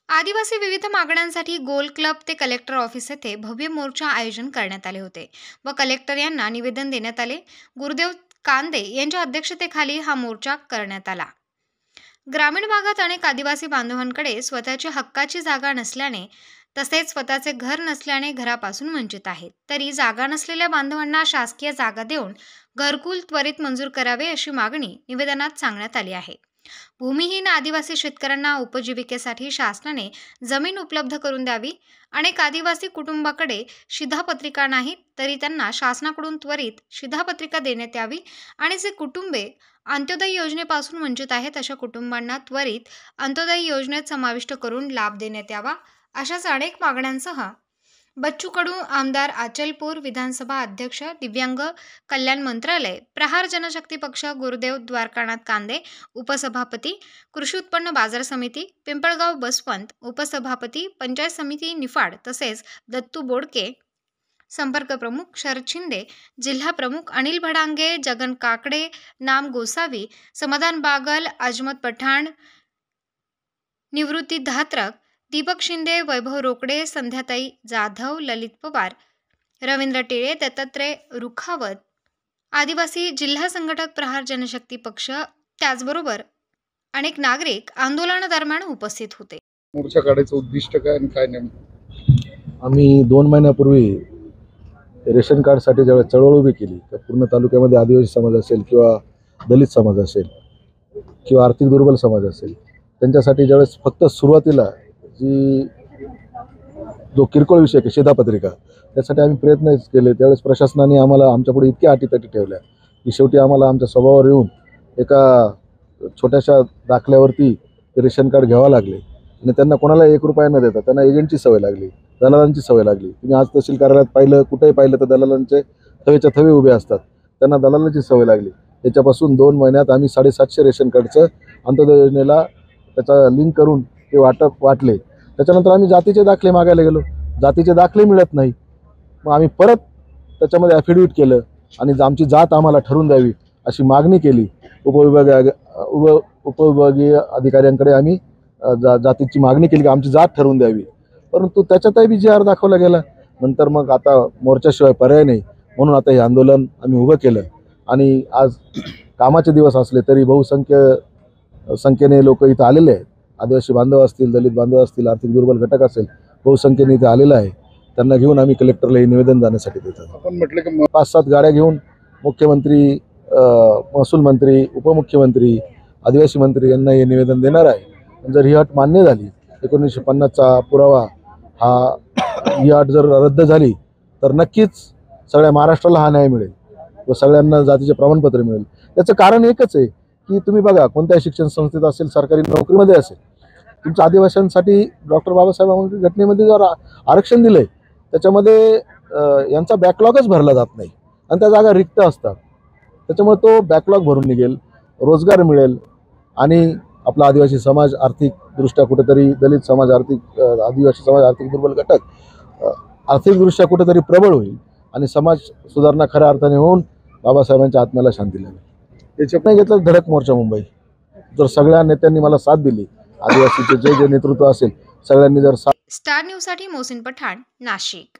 आदिवासी विविध मागण्यांसाठी गोल क्लब ते कलेक्टर ऑफिस येथे भव्य मोर्चा आयोजन करण्यात आले होते व कलेक्टर यांना निवेदन देण्यात आले। गुरुदेव कांदे यांच्या अध्यक्षतेखाली हा मोर्चा करण्यात आला। ग्रामीण भागात अनेक आदिवासी बांधवांकडे स्वतःची हक्काची जागा नसल्याने तसेच स्वतःचे घर नसल्याने घरापासून वंचित आहेत। तरी जागा नसलेल्या बांधवांना शासकीय जागा देऊन घरकुल त्वरित मंजूर करावे अशी मागणी निवेदनात सांगण्यात आली आहे। भूमिहीन आदिवासी शेतकऱ्यांना उपजीविकेसाठी शासनाने जमीन उपलब्ध करून द्यावी। अनेक आदिवासी कुटुंबाकडे शिधापत्रिका नाही, तरी त्यांना शासनाकडून त्वरित शिधापत्रिका देण्यात यावी आणि जे कुटुंबे अंत्योदय योजनेपासून वंचित आहेत अशा कुटुंबांना त्वरित अंत्योदय योजनेत समाविष्ट करून लाभ देण्यात यावा। अशाच अनेक मागण्यांसह बच्चू कडू, आमदार अचलपूर, विधानसभा अध्यक्ष, दिव्यांग कल्याण मंत्रालय, प्रहार जनशक्ती पक्ष, गुरुदेव द्वारकानाथ कांदे, उपसभापती, कृषी उत्पन्न बाजार समिती, पिंपळगाव बसवंत, उपसभापती, पंचायत समिती निफाड, तसेच दत्तू बोडके, संपर्क प्रमुख शरद शिंदे, जिल्हा प्रमुख अनिल भडांगे, जगन काकडे, नाम गोसावी, समाधान बागल, अजमत पठाण, निवृत्ती धात्रक, दीपक शिंदे, वैभव रोकडे, संध्याताई जाधव, ललित पवार, रवींद्र टिळे, दत्तात्रय रुखावत, आदिवासी जिल्हा संघटक प्रहार जनशक्ती पक्ष, त्याचबरोबर अनेक नागरिक आंदोलनादरम्यान उपस्थित होते। मोर्चा काढायचं उद्दिष्ट काय आणि काय नेमकं? आम्ही 2 महिन्यापूर्वी रेशन कार्डसाठी ज्यावेळेस चळवळ उभी केली तर पूर्ण तालुक्यामध्ये आदिवासी समाज असेल किंवा दलित समाज असेल किंवा आर्थिक दुर्बल समाज असेल त्यांच्यासाठी ज्यावेळेस फक्त सुरुवातीला जो किरकोळ विषय आहे शिधापत्रिका त्यासाठी आम्ही प्रयत्न केले। त्यावेळेस प्रशासनाने आम्हाला आमच्यापुढे इतक्या अटीतटी ठेवल्या की शेवटी आम्हाला आमच्या स्वभावावर येऊन एका छोट्याशा दाखल्यावरती रेशन कार्ड घ्यावं लागले आणि त्यांना कोणाला 1 रुपया न देता त्यांना एजंटची सवय लागली, दलालांची सवय लागली। तुम्ही आज तहसील कार्यालयात पाहिलं, कुठेही पाहिलं तर दलालांचे थवेच्या थवे उभे असतात, त्यांना दलालांची सवय लागली। त्याच्यापासून 2 महिन्यात आम्ही 750 रेशन कार्डचं अंत्योदय योजनेला त्याचा लिंक करून ते वाटले। त्याच्यानंतर आम्ही जातीचे दाखले मागायला गेलो, जातीचे दाखले मिळत नाही। मग आम्ही परत त्याच्यामध्ये ॲफिडेविट केलं आणि आमची जात आम्हाला ठरवून द्यावी अशी मागणी केली। उपविभागीय अधिकाऱ्यांकडे आम्ही जातीची मागणी केली की आमची जात ठरवून द्यावी, परंतु त्याच्यातही BGR दाखवला गेला। नंतर मग आता मोर्चाशिवाय पर्याय नाही म्हणून आता हे आंदोलन आम्ही उभं केलं आणि आज कामाचे दिवस असले तरी संख्येने लोक इथं आलेले आहेत। आदिवासी बांधव असतील, दलित बांधव असतील, आर्थिक दुर्बल घटक असेल, बहुसंख्येने इथे आलेला आहे। त्यांना घेऊन आम्ही कलेक्टरला हे निवेदन जाण्यासाठी देतो। आपण म्हटलं की 5-7 गाड्या घेऊन मुख्यमंत्री, महसूल मंत्री, उपमुख्यमंत्री, आदिवासी मंत्री यांना हे निवेदन देणार आहे। जर ही अट मान्य झाली, 1950चा पुरावा ही अट जर रद्द झाली तर नक्कीच सगळ्या महाराष्ट्राला हा न्याय मिळेल व सगळ्यांना जातीचे प्रमाणपत्र मिळेल। त्याचं कारण एकच आहे की तुम्ही बघा कोणत्याही शिक्षण संस्थेत असेल, सरकारी नोकरीमध्ये असेल, तुमच्या आदिवासींसाठी डॉक्टर बाबासाहेब आंबेडकर घटनेमध्ये जर आरक्षण दिलंय त्याच्यामध्ये यांचा बॅकलॉगच भरला जात नाही आणि त्या जागा रिक्त असतात। त्याच्यामुळे तो बॅकलॉग भरून निघेल, रोजगार मिळेल आणि आपला आदिवासी समाज आर्थिकदृष्ट्या कुठेतरी, दलित समाज आदिवासी समाज आर्थिक दुर्बल घटक आर्थिकदृष्ट्या कुठेतरी प्रबळ होईल आणि समाज सुधारणा खऱ्या अर्थाने होऊन बाबासाहेबांच्या आत्म्याला शांती लागेल। त्याच्यात घेतलं धडक मोर्चा मुंबई। जर सगळ्या नेत्यांनी मला साथ दिली, आदिवासीचे जे नेतृत्व असेल सगळ्यांनी जर स्टार न्यूजसाठी मोहसिन पठाण, नाशिक।